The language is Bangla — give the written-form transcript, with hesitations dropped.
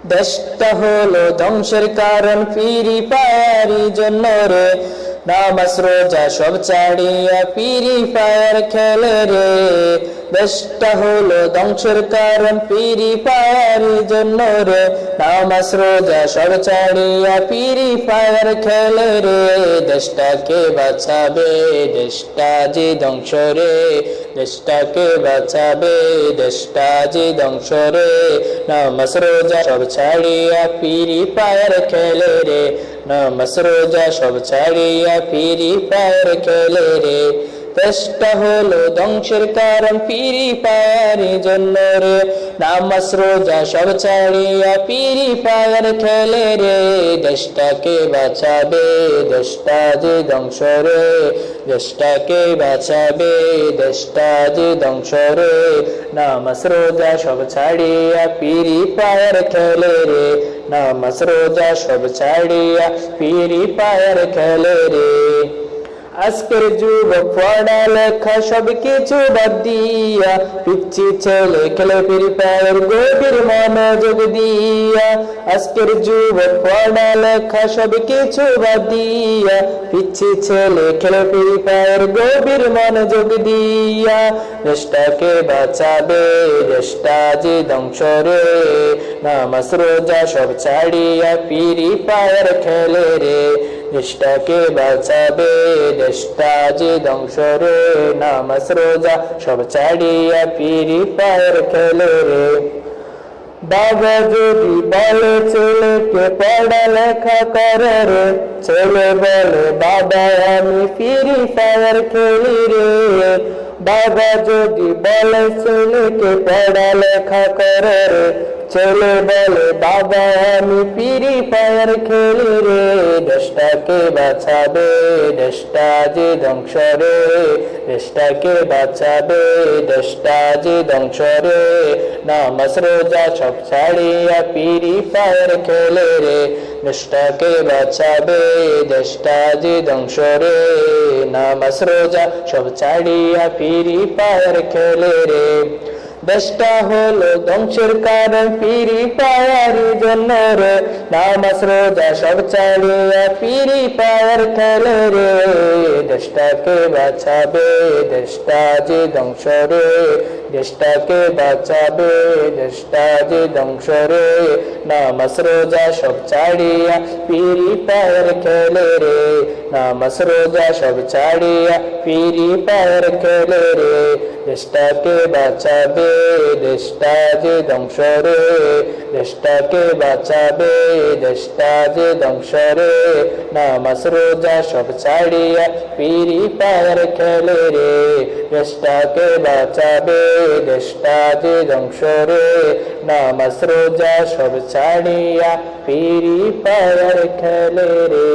দেশটা হলো ধ্বংসের কারণ ফ্রি ফায়ারি জন্য রে, নামাজ রোজা সব ছাড়িয়া ফ্রি ফায়ার খেলে রে। দেশটা হলো ধ্বংসের কারণ ফ্রি ফায়ারি জন্য রে, নামাজ রোজা সব ছাড়িয়া ফ্রি ফায়ার খেলে রে। দেশটাকে বাঁচাবে, দেশটা যে ধ্বংস রে, দেশটাকে বাঁচাবে, দেশটা যে ধ্বংস রে। নামাজ রোজা সব ছাড়িয়া ফ্রি ফায়ার খেলে রে, নামাজ রোজা সব ছাড়িয়া ফ্রি ফায়ার খেলে রে। দেশটা হলো ধ্বংসের কারণ ফ্রি ফায়ারের জন্য রে, নামাজ রোজা সব ছাড়িয়া ফ্রি ফায়ার খেলে রে। দেশটাকে বাঁচাবে, দেশটা যে ধ্বংস রে, দেশটাকে বাঁচাবে, দেশটা যে ধ্বংস রে। নামাজ রোজা সব ছাড়িয়া ফ্রি ফায়ার খেলে রে, নামাজ রোজা সব ছাড়িয়া ফ্রি ফায়ার খেলে রে। আজকের যুবক পড়ালেখা সব কিছু বাদ দিয়া পিচ্ছি ছেলে খেলে ফ্রি ফায়ার গভীর মনোযোগ দিয়া। আজকের যুবক পড়ালেখা সব কিছু বাদ দিয়া পিচ্ছি ছেলে খেলে ফ্রি ফায়ার গভীর মনোযোগ দিয়া। দেশটাকে বাঁচাবে, দেশটা যে ধ্বংস রে, নামাজ রোজা সব ছাড়িয়া ফ্রি ফায়ার খেলে রে। দেশটাকে বাঁচাবে, দেশটা যে ধ্বংস রে, নামাজ রোজা সব ছাড়িয়া ফ্রি ফায়ার খেলে রে। বাবা যদি বলে ছেলেকে পড়ালেখা করে রে, ছেলে বলে বাবা আমি ফ্রি ফায়ার খেলি রে। বাবা যদি বলে ছেলেকে পড়ালেখা করে রে, ছেলে বলে বাবা আমি ফ্রি ফায়ার খেলি রে। দেশটাকে বাঁচাবে, দেশটা যে ধ্বংস রে, দেশটাকে বাঁচাবে, দেশটা যে ধ্বংস রে। নামাজ রোজা সব ছাড়িয়া ফ্রি ফায়ার খেলে রে। দেশটাকে বাঁচাবে, দেশটা যে ধ্বংস রে, নামাজ রোজা সব ছাড়িয়া ফ্রি ফায়ার খেলে রে। দেশটা হলো ধ্বংসের কারণ ফ্রি ফায়ারের জন্য রে, নামাজ রোজা সব ছাড়িয়া ফ্রি ফায়ার খেলে রে। দেশটাকে বাঁচাবে, দেশটা যে ধ্বংস রে, দেশটাকে বাঁচাবে, দেশটা যে ধ্বংস রে। নামাজ রোজা সব ছাড়িয়া ফ্রি ফায়ার খেলে রে, নামাজ রোজা সব ছাড়িয়া ফ্রি ফায়ার খেলে রে। দেশটাকে বাঁচাবে, দেশটা যে ধ্বংস রে, দেশটাকে বাঁচাবে, দেশটা যে ধ্বংস রে। নামাজ রোজা সব ছাড়িয়া ফ্রি ফায়ার খেলে রে। দেশটাকে বাঁচাবে, দেশটা যে ধ্বংস রে, নামাজ রোজা সব ছাড়িয়া ফ্রি ফায়ার খেলে রে।